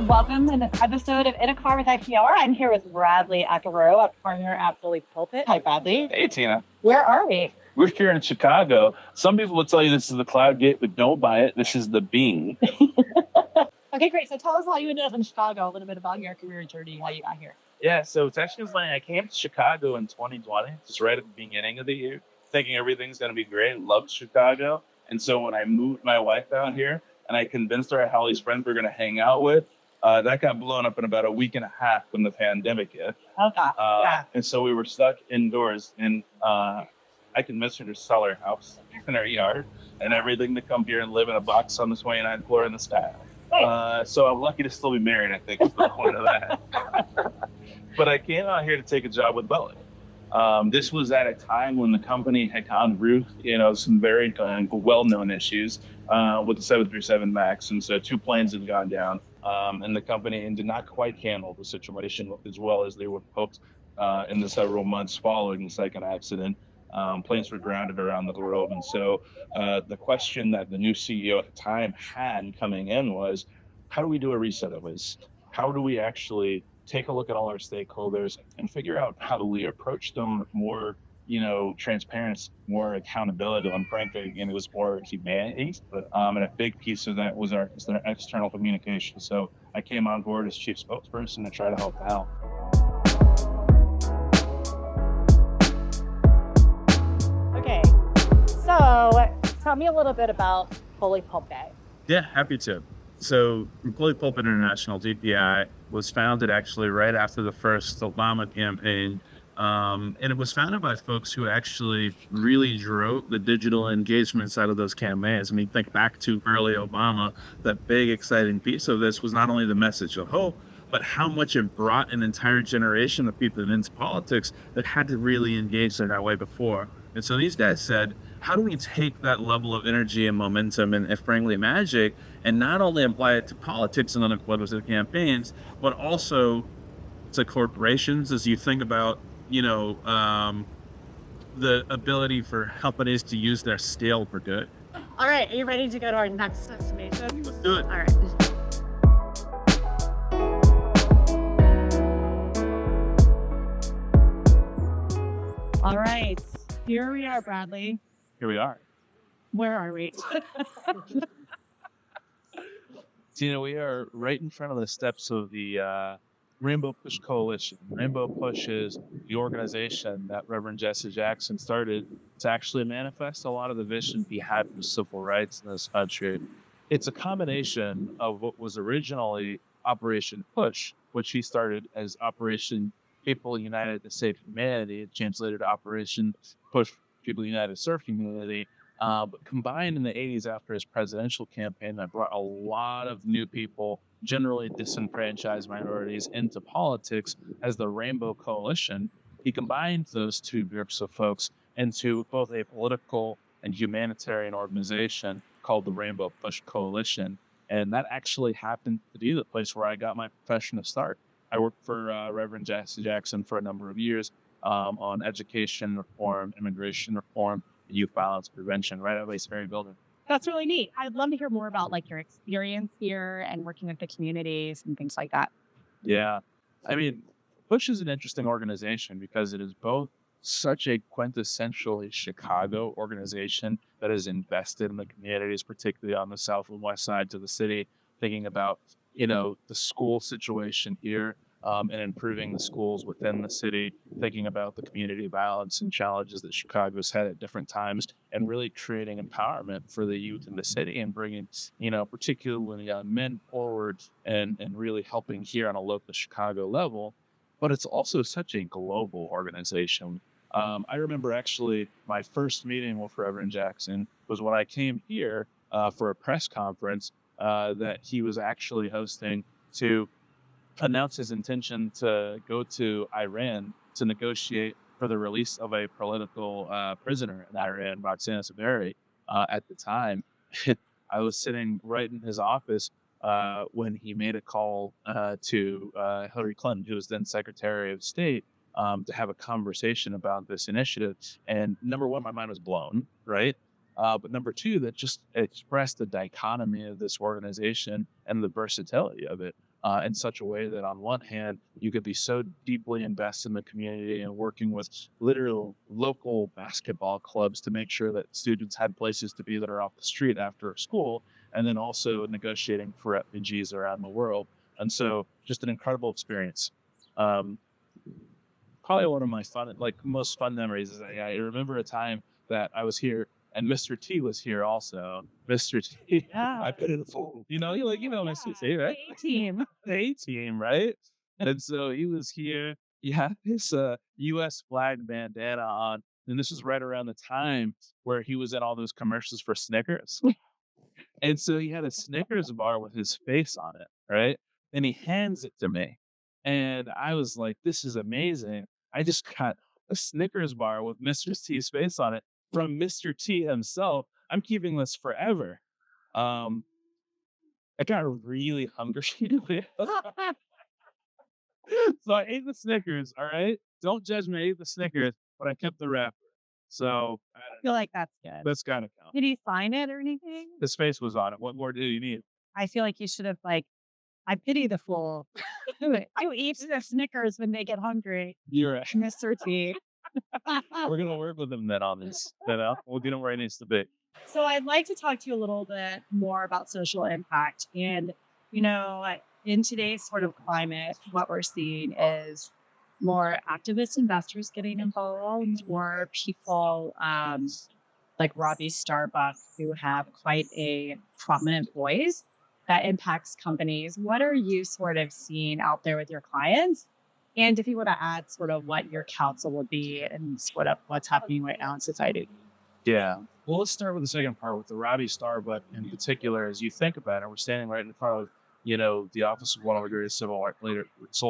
welcome in this episode of In a Car with IPR. I'm here with Bradley Akubuiro, a partner at Bully Pulpit. Hi, Bradley. Hey, Tina. Where are we? We're here in Chicago. Some people will tell you this is the Cloud Gate, but don't buy it. This is the Bean. Okay, great. So tell us how you ended up in Chicago, a little bit about your career journey, how you got here. Yeah, so it's actually funny. I came to Chicago in 2020, just right at the beginning of the year, thinking everything's going to be great. Loved Chicago. And so when I moved my wife out here and I convinced her how these friends we're going to hang out with, that got blown up in about a week and a half when the pandemic hit. Okay. And so we were stuck indoors, and I convinced her to sell her house in her yard and everything to come here and live in a box on the 29th floor in the sky. So I'm lucky to still be married, I think, is the point of that. But I came out here to take a job with Boeing. This was at a time when the company had gone through, some very well-known issues with the 737 MAX. And so 2 planes had gone down, and the company did not quite handle the situation as well as they would hoped in the several months following the second accident. Planes were grounded around the globe. And so the question that the new CEO at the time had coming in was, how do we do a reset of this? How do we actually take a look at all our stakeholders and figure out how do we approach them with more, transparency, more accountability, and frankly, it was more humanity. And a big piece of that was our external communication. So I came on board as chief spokesperson to try to help out. Okay, so tell me a little bit about Bully Pulpit. Yeah, happy to. So Bully Pulpit International, DPI, was founded actually right after the first Obama campaign. And it was founded by folks who actually really drove the digital engagement side of those campaigns. I mean, think back to early Obama, that big exciting piece of this was not only the message of hope, but how much it brought an entire generation of people into politics that had to really engage in that way before. And so these guys said, how do we take that level of energy and momentum and frankly magic and not only apply it to politics and other political campaigns, but also to corporations as you think about, the ability for companies to use their scale for good. All right, are you ready to go to our next destination? Let's do it. All right. All right, here we are, Bradley. Here we are. Where are we? Tina, we are right in front of the steps of the Rainbow Push Coalition. Rainbow Push is the organization that Reverend Jesse Jackson started to actually manifest a lot of the vision he had for civil rights in this country. It's a combination of what was originally Operation Push, which he started as Operation People United to Save Humanity. It translated to Operation Push People United to Serve Humanity. But combined in the 80s after his presidential campaign, that brought a lot of new people, generally disenfranchised minorities, into politics as the Rainbow Coalition. He combined those two groups of folks into both a political and humanitarian organization called the Rainbow Push Coalition. And that actually happened to be the place where I got my professional start. I worked for Reverend Jesse Jackson for a number of years on education reform, immigration reform, youth violence prevention, right out of this very building. That's really neat. I'd love to hear more about your experience here and working with the communities and things like that. Yeah. I mean, Push is an interesting organization because it is both such a quintessentially Chicago organization that is invested in the communities, particularly on the south and west sides of the city, thinking about, the school situation here, and improving the schools within the city, thinking about the community violence and challenges that Chicago's had at different times, and really creating empowerment for the youth in the city and bringing, particularly young men forward and really helping here on a local Chicago level. But it's also such a global organization. I remember actually my first meeting with Reverend Jackson was when I came here for a press conference that he was actually hosting to announce his intention to go to Iran to negotiate for the release of a political prisoner in Iran, Roxana Saberi. At the time, I was sitting right in his office when he made a call to Hillary Clinton, who was then Secretary of State, to have a conversation about this initiative. And number one, my mind was blown, right? But number two, that just expressed the dichotomy of this organization and the versatility of it. in such a way that on one hand, you could be so deeply invested in the community and working with literal local basketball clubs to make sure that students had places to be that are off the street after school, and then also negotiating for refugees around the world. And so just an incredible experience. Um, Probably one of my most fun memories is I remember a time that I was here and Mr. T was here also. Mr. T, Yeah. I put in a full, Mr. T, right? The A-team. The A team, right? And so he was here. He had his U.S. flag bandana on, and this was right around the time where he was in all those commercials for Snickers. And so he had a Snickers bar with his face on it, right? And he hands it to me. And I was like, this is amazing. I just got a Snickers bar with Mr. T's face on it from Mr. T himself. I'm keeping this forever. Um, I got really hungry. So I ate the Snickers, all right? Don't judge me. I ate the Snickers, but I kept the wrapper. So I feel like that's good. that's got to count. Did he sign it or anything? His face was on it. What more do you need? I feel like you should have I pity the fool who eats their Snickers when they get hungry. You're right. Mr. T. We're going to work with him then on this. We'll get him where he needs to be. So I'd like to talk to you a little bit more about social impact. And, in today's sort of climate, what we're seeing is more activist investors getting involved, more people like Robbie Starbuck who have quite a prominent voice that impacts companies. What are you sort of seeing out there with your clients? And if you want to add sort of what your counsel would be and sort of what's happening right now in society. Yeah. Well, let's start with the second part with the Robbie Starbuck in particular. As you think about it, we're standing right in front of, the office of one of the greatest civil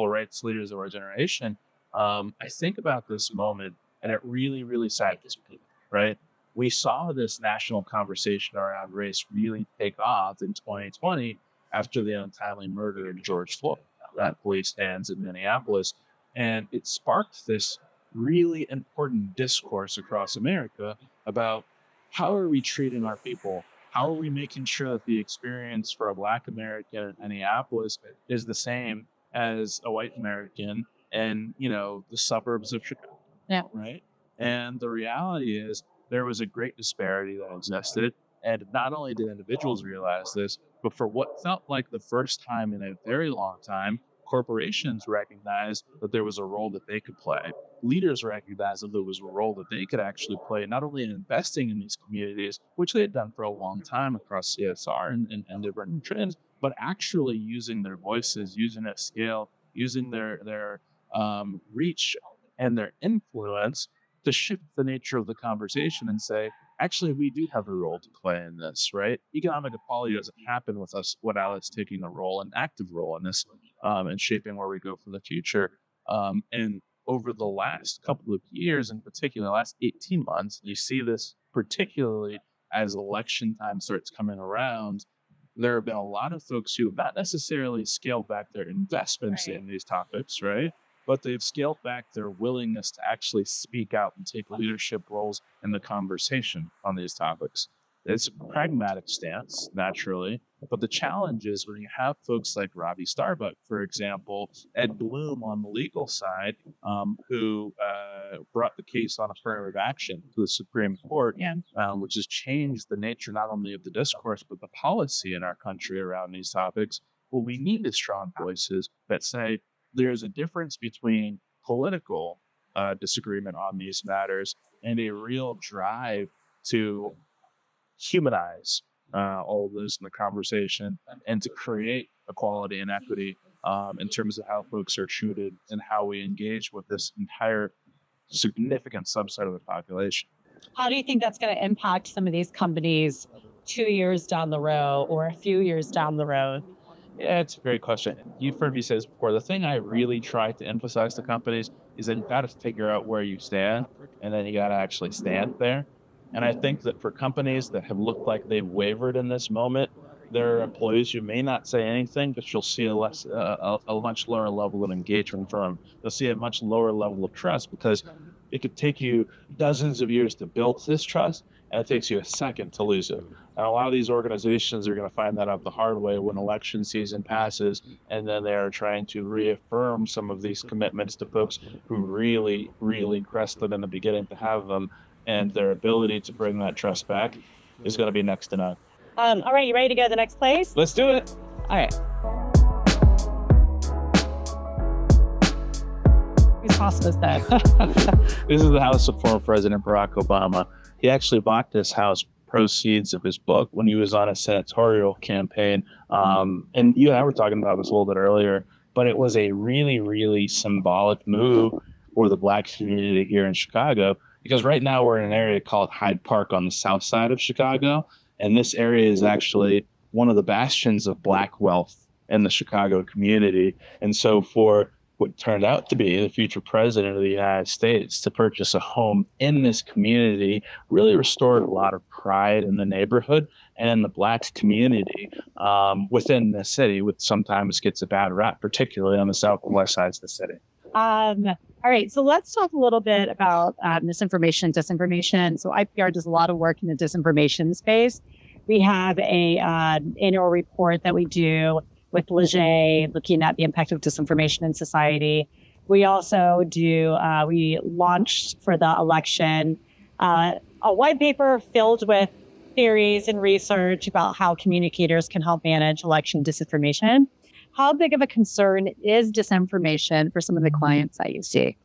rights leaders of our generation. I think about this moment and it really, really saddens me, right? We saw this national conversation around race really take off in 2020 after the untimely murder of George Floyd at police hands in Minneapolis. And it sparked this really important discourse across America about how are we treating our people? How are we making sure that the experience for a Black American in Minneapolis is the same as a white American in, the suburbs of Chicago? Yeah. Right. And the reality is there was a great disparity that existed. And not only did individuals realize this, but for what felt like the first time in a very long time, corporations recognized that there was a role that they could play. Leaders recognized that there was a role that they could actually play, not only in investing in these communities, which they had done for a long time across CSR and different trends, but actually using their voices, using their scale, using their reach and their influence to shift the nature of the conversation and say, actually, we do have a role to play in this, right? Economic equality doesn't happen with us without us taking an active role in this and shaping where we go for the future. And over the last couple of years, in particular, the last 18 months, you see this particularly as election time starts coming around. There have been a lot of folks who have not necessarily scaled back their investments in these topics, right? But they've scaled back their willingness to actually speak out and take leadership roles in the conversation on these topics. It's a pragmatic stance, naturally, but the challenge is when you have folks like Robbie Starbuck, for example, Ed Bloom on the legal side, who brought the case on affirmative action to the Supreme Court, which has changed the nature not only of the discourse, but the policy in our country around these topics. Well, we need the strong voices that say, there's a difference between political disagreement on these matters and a real drive to humanize all of this in the conversation and to create equality and equity in terms of how folks are treated and how we engage with this entire significant subset of the population. How do you think that's going to impact some of these companies 2 years down the road or a few years down the road? Yeah, it's a great question. You've heard me say this before. The thing I really try to emphasize to companies is that you've got to figure out where you stand, and then you got to actually stand there. And I think that for companies that have looked like they've wavered in this moment, there are employees who may not say anything, but you'll see a much lower level of engagement from them. You'll see a much lower level of trust because it could take you dozens of years to build this trust. and it takes you a second to lose it. And a lot of these organizations are going to find that out the hard way when election season passes, and then they are trying to reaffirm some of these commitments to folks who really, really crested in the beginning to have them, and their ability to bring that trust back is going to be next to none. All right, you ready to go to the next place? Let's do it. All right. Whose house is that? This is the house of former President Barack Obama. He actually bought this house proceeds of his book when he was on a senatorial campaign. And you and I were talking about this a little bit earlier, but it was a really, really symbolic move for the Black community here in Chicago, because right now we're in an area called Hyde Park on the south side of Chicago. And this area is actually one of the bastions of Black wealth in the Chicago community. And so for what turned out to be the future president of the United States to purchase a home in this community really restored a lot of pride in the neighborhood and in the Black community within the city, which sometimes gets a bad rap, particularly on the south and west sides of the city. All right, so let's talk a little bit about misinformation, disinformation. So IPR does a lot of work in the disinformation space. We have a annual report that we do with Leger, looking at the impact of disinformation in society. We also do, we launched for the election a white paper filled with theories and research about how communicators can help manage election disinformation. How big of a concern is disinformation for some of the clients that you see?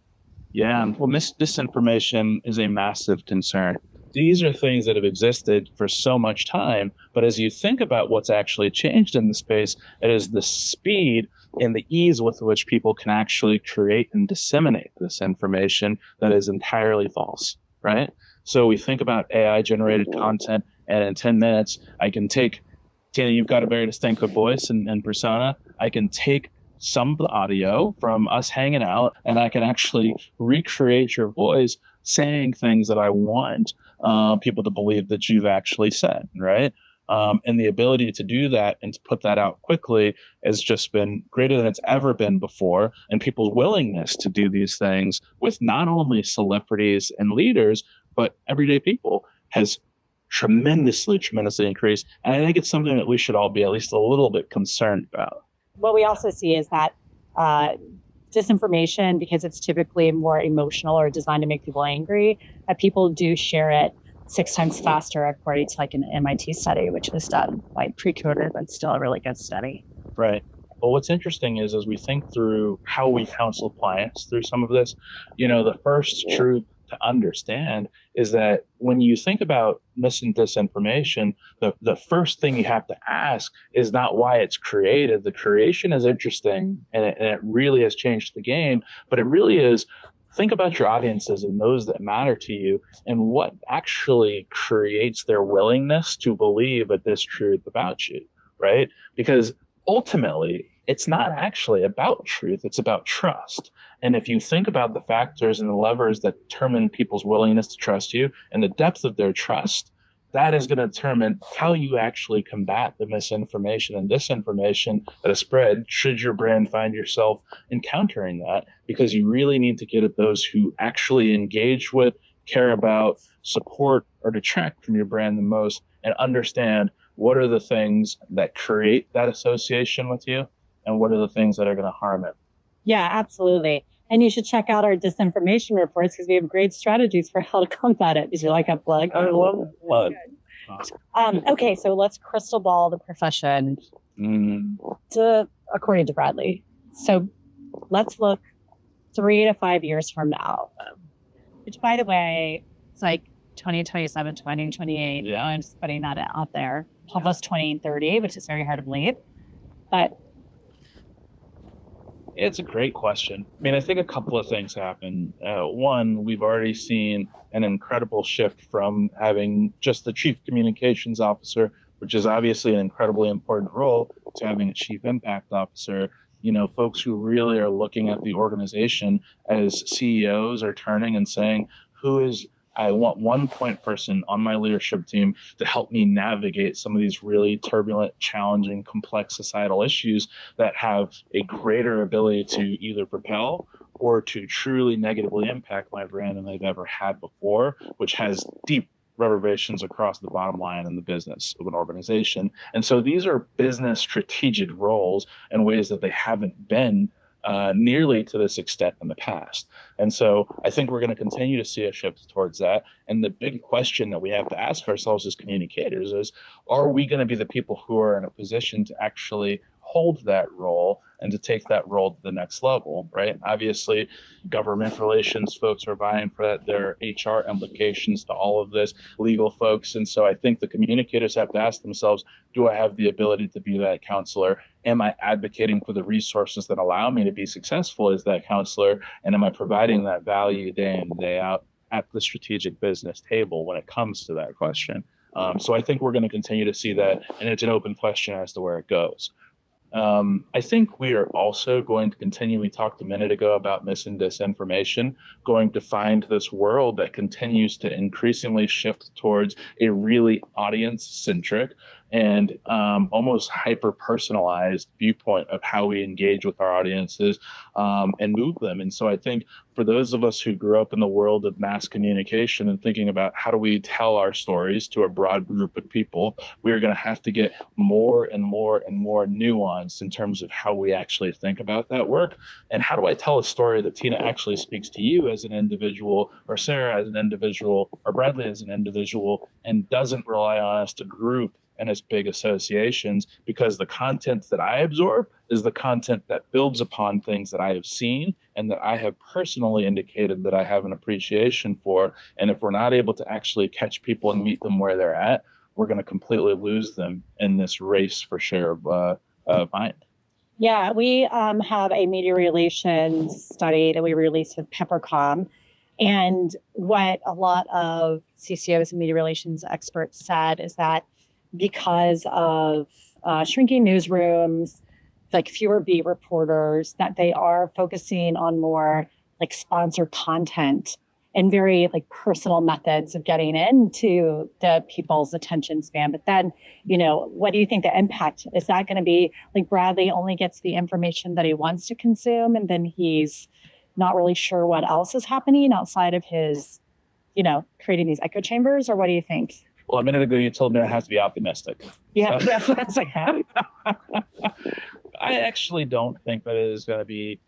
Yeah, well, disinformation is a massive concern. These are things that have existed for so much time, but as you think about what's actually changed in the space, it is the speed and the ease with which people can actually create and disseminate this information that is entirely false, right? So we think about AI-generated content, and in 10 minutes, I can take, Tina, you've got a very distinctive voice and persona. I can take some of the audio from us hanging out, and I can actually recreate your voice saying things that I want people to believe that you've actually said, right? And the ability to do that and to put that out quickly has just been greater than it's ever been before. And people's willingness to do these things with not only celebrities and leaders, but everyday people has tremendously increased. And I think it's something that we should all be at least a little bit concerned about. What we also see is that disinformation, because it's typically more emotional or designed to make people angry, that people do share it 6 times faster, according to like an MIT study, which was done like pre-COVID, but still a really good study. Right. Well, what's interesting is as we think through how we counsel clients through some of this, the first truth to understand is that when you think about mis and disinformation, the first thing you have to ask is not why it's created. The creation is interesting and it really has changed the game, but it really is think about your audiences and those that matter to you and what actually creates their willingness to believe this truth about you, right? Because ultimately, it's not actually about truth, it's about trust. And if you think about the factors and the levers that determine people's willingness to trust you and the depth of their trust, that is going to determine how you actually combat the misinformation and disinformation that is spread should your brand find yourself encountering that, because you really need to get at those who actually engage with, care about, support, or detract from your brand the most and understand what are the things that create that association with you and what are the things that are going to harm it. Yeah, absolutely. And you should check out our disinformation reports because we have great strategies for how to combat it. Did you like a plug? I love the plug. Okay, so let's crystal ball the profession according to Bradley. So let's look 3 to 5 years from now, which, by the way, it's like 2027, 2028. Yeah. I'm just putting that out there. Almost 2030, which is very hard to believe. But it's a great question. I mean, I think a couple of things happen. One, we've already seen an incredible shift from having just the chief communications officer, which is obviously an incredibly important role, to having a chief impact officer. Folks who really are looking at the organization as CEOs are turning and saying, I want one point person on my leadership team to help me navigate some of these really turbulent, challenging, complex societal issues that have a greater ability to either propel or to truly negatively impact my brand than they've ever had before, which has deep reverberations across the bottom line in the business of an organization. And so these are business strategic roles in ways that they haven't been nearly to this extent in the past. And so I think we're going to continue to see a shift towards that. And the big question that we have to ask ourselves as communicators is, are we going to be the people who are in a position to actually hold that role and to take that role to the next level, right? Obviously, government relations folks are vying for that. There are HR implications to all of this, legal folks. And so I think the communicators have to ask themselves, do I have the ability to be that counselor? Am I advocating for the resources that allow me to be successful as that counselor? And am I providing that value day in, day out at the strategic business table when it comes to that question? So I think we're going to continue to see that, and it's an open question as to where it goes. I think we are also going to continue, we talked a minute ago about mis and disinformation, going to find this world that continues to increasingly shift towards a really audience-centric and almost hyper-personalized viewpoint of how we engage with our audiences and move them. And so I think for those of us who grew up in the world of mass communication and thinking about how do we tell our stories to a broad group of people, we're going to have to get more and more and more nuanced in terms of how we actually think about that work. And how do I tell a story that Tina actually speaks to you as an individual, or Sarah as an individual, or Bradley as an individual, and doesn't rely on us to group and as big associations, because the content that I absorb is the content that builds upon things that I have seen and that I have personally indicated that I have an appreciation for. And if we're not able to actually catch people and meet them where they're at, we're going to completely lose them in this race for share of mind. Yeah, we have a media relations study that we released with Peppercom. And what a lot of CCOs and media relations experts said is that because of shrinking newsrooms, like fewer beat reporters, that they are focusing on more like sponsored content and very like personal methods of getting into the people's attention span. But then, what do you think the impact is? That going to be like Bradley only gets the information that he wants to consume, and then he's not really sure what else is happening outside of his, creating these echo chambers? Or what do you think? Well, a minute ago, you told me I have to be optimistic. Yeah, So, that's what I have. I actually don't think that it is going to be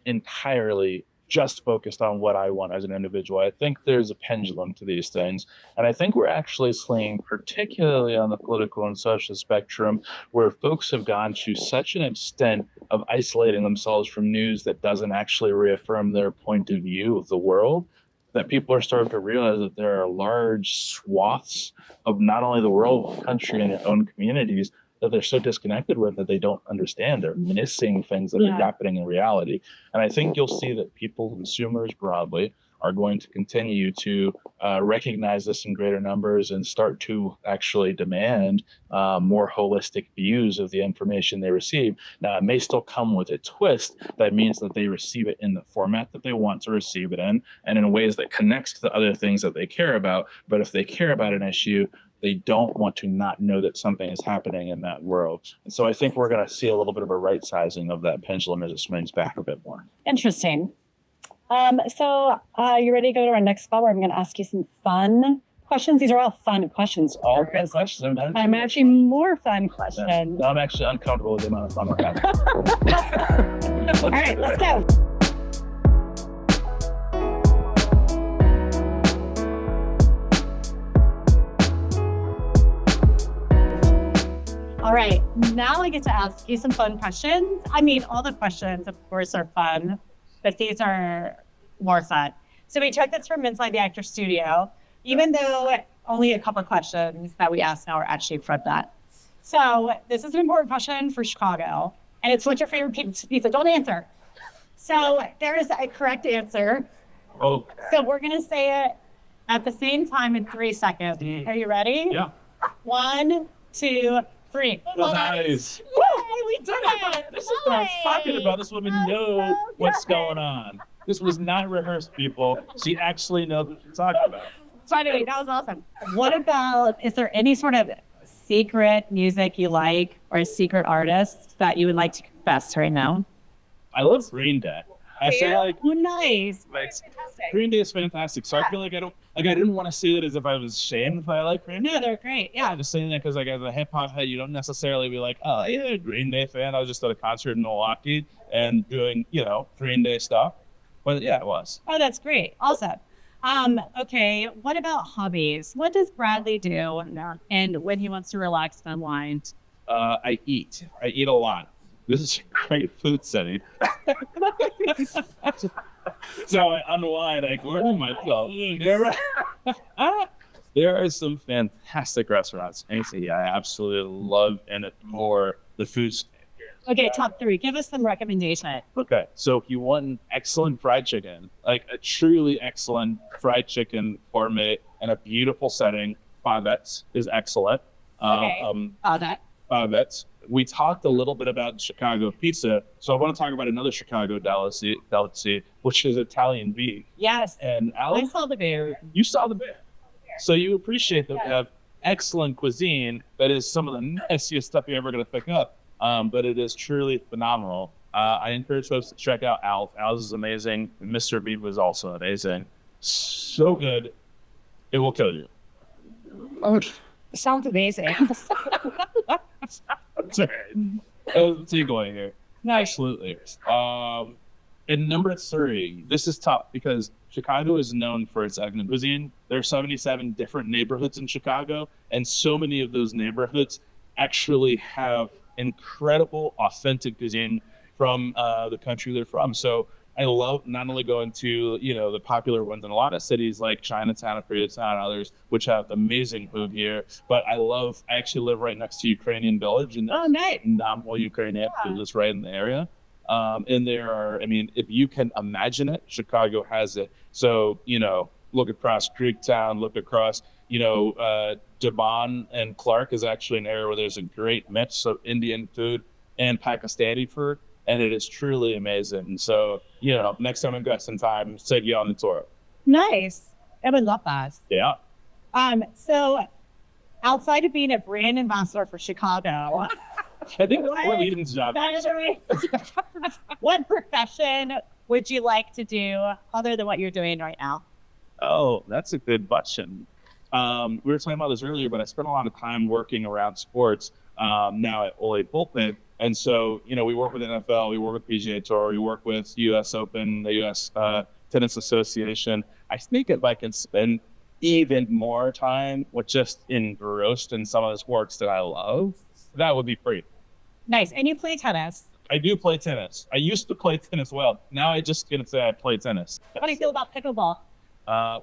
entirely just focused on what I want as an individual. I think there's a pendulum to these things. And I think we're actually seeing, particularly on the political and social spectrum, where folks have gone to such an extent of isolating themselves from news that doesn't actually reaffirm their point of view of the world, that people are starting to realize that there are large swaths of not only the world, but the country and their own communities that they're so disconnected with that they don't understand. They're missing things that are happening in reality. And I think you'll see that people, consumers broadly, are going to continue to recognize this in greater numbers and start to actually demand more holistic views of the information they receive. Now, it may still come with a twist that means that they receive it in the format that they want to receive it in and in ways that connects to the other things that they care about. But if they care about an issue, they don't want to not know that something is happening in that world. And so I think we're going to see a little bit of a right sizing of that pendulum as it swings back a bit more. Interesting. So you ready to go to our next spot where I'm going to ask you some fun questions? These are all fun questions. All good questions. I'm actually more fun questions. Yeah. No, I'm actually uncomfortable with the amount of fun we're having. All right, let's go. All right, now I get to ask you some fun questions. I mean, all the questions, of course, are fun, but these are more fun. So we took this from inside the actor studio, even though only a couple of questions that we asked now are actually from that. So this is an important question for Chicago, and it's what's your favorite pizza? Don't answer. So there is a correct answer. Oh. So we're going to say it at the same time in 3 seconds. Are you ready? Yeah. 1, 2, 3. Nice. Yay, we did it. This is what I'm talking about. This woman knows what's going on. This was not rehearsed, people. She actually knows what she's talking about. So anyway, that was awesome. What about, is there any sort of secret music you like or a secret artist that you would like to confess right now? I love Green Day. I say like oh, nice. Green Day is fantastic. So I feel like I Like, I didn't want to say that as if I was ashamed if I like Green Day. Yeah, they're great. Yeah. I'm just saying that because, like, as a hip hop head, you don't necessarily be like, oh, you're a Green Day fan. I was just at a concert in Milwaukee and doing, Green Day stuff. But yeah, it was. Oh, that's great. Awesome. Okay. What about hobbies? What does Bradley do? And when he wants to relax and unwind? I eat. I eat a lot. This is a great food setting. So I unwind. I grow myself. There are some fantastic restaurants. Actually, I absolutely love and adore the food. Okay, top 3. Give us some recommendations. Okay, so if you want an excellent fried chicken, like a truly excellent fried chicken gourmet in a beautiful setting, Favette's is excellent. Okay. That. Favette's. We talked a little bit about Chicago pizza, so I want to talk about another Chicago delicacy, which is Italian beef. Yes. And I Alex, saw the bear. you saw the bear. So you appreciate that we have excellent cuisine that is some of the nastiest stuff you're ever going to pick up, but it is truly phenomenal. I encourage folks to check out Alf. Alf is amazing. Mr. Beef was also amazing. So good, it will kill you. Oh, sounds amazing. Sorry. Let's keep going here. Nice. Absolutely. And number 3, this is tough because Chicago is known for its ethnic cuisine. There are 77 different neighborhoods in Chicago, and so many of those neighborhoods actually have incredible, authentic cuisine from the country they're from. So I love not only going to, the popular ones in a lot of cities like Chinatown and Koreatown and others, which have amazing food here, but I actually live right next to Ukrainian Village, and nice. Namwal Ukrainian food is right in the area. And there are, if you can imagine it, Chicago has it. So, look across Creektown, look across, Devon and Clark is actually an area where there's a great mix of Indian food and Pakistani food. And it is truly amazing. And so, next time I've got some time, take you on the tour. Nice. I would love that. Yeah. So outside of being a brand ambassador for Chicago, I think that's what Eden's job. that is right. What profession would you like to do other than what you're doing right now? Oh, that's a good question. We were talking about this earlier, but I spent a lot of time working around sports now at Bully Pulpit. And so, we work with NFL, we work with PGA Tour, we work with U.S. Open, the U.S. Tennis Association. I think if I can spend even more time with just engrossed in some of the sports that I love, that would be free. Nice. And you play tennis. I do play tennis. I used to play tennis well. Now I just gonna say I play tennis. How do you feel about pickleball?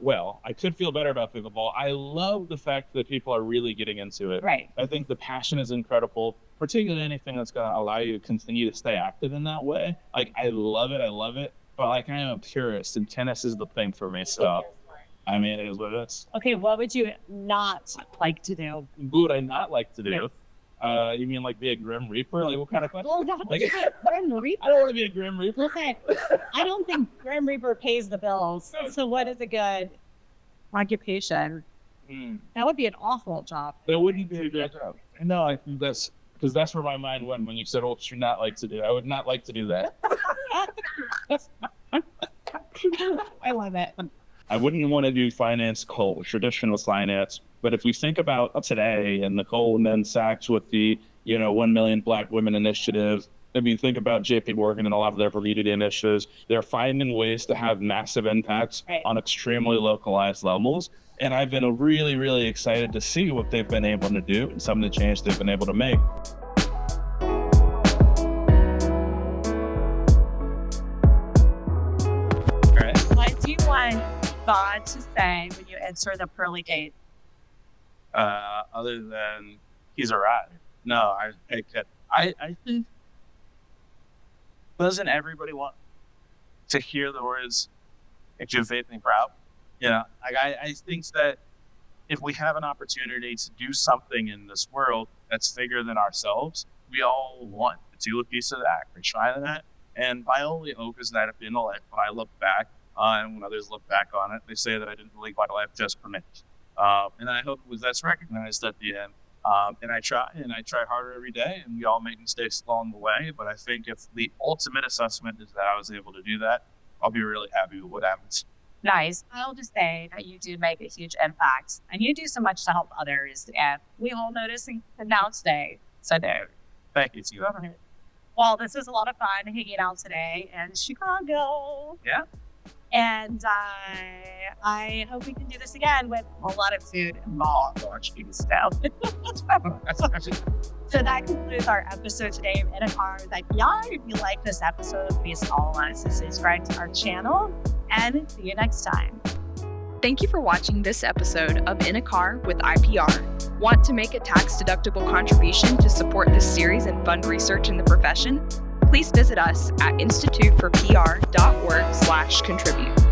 Well, I could feel better about pickleball. I love the fact that people are really getting into it. Right. I think the passion is incredible, particularly anything that's going to allow you to continue to stay active in that way. Like, I love it. But, I am a purist, and tennis is the thing for me. So, it is what it is. Okay, what would you not like to do? What would I not like to do? You mean like be a Grim Reaper? Like, what kind of question? Oh, no, Like, Grim Reaper. I don't want to be a Grim Reaper. Listen, I don't think Grim Reaper pays the bills. So what is a good occupation? That would be an awful job. That wouldn't be a good job. No, I think that's because that's where my mind went when you said, "What would you not like to do?" I would not like to do that. I love it. I wouldn't want to do finance cold, traditional finance. But if we think about today and the Goldman Sachs with the, 1 Million Black Women Initiative, think about JP Morgan and a lot of their validity initiatives. They're finding ways to have massive impacts on extremely localized levels. And I've been really, really excited to see what they've been able to do and some of the change they've been able to make. All right. What do you want God to say when you enter the pearly gate? Other than he's arrived. No, I think, doesn't everybody want to hear the words, "Make you faith me proud"? I think that if we have an opportunity to do something in this world that's bigger than ourselves, we all want to do a piece of that or try that. And my only hope is that at the end of life, when I look back and when others look back on it, they say that I didn't leave my life just for me. And I hope that's recognized at the end. And I try harder every day, and we all make mistakes along the way. But I think if the ultimate assessment is that I was able to do that, I'll be really happy with what happens. Nice. I'll just say that you do make a huge impact and you do so much to help others. And we all notice and now today. So there. Thank you, Tina. Well, this was a lot of fun hanging out today in Chicago. Yeah. And I hope we can do this again with a lot of food involved. So that concludes our episode today of In a Car with IPR. If you like this episode, please follow us and subscribe to our channel. And see you next time. Thank you for watching this episode of In a Car with IPR. Want to make a tax-deductible contribution to support this series and fund research in the profession? Please visit us at instituteforpr.org/contribute.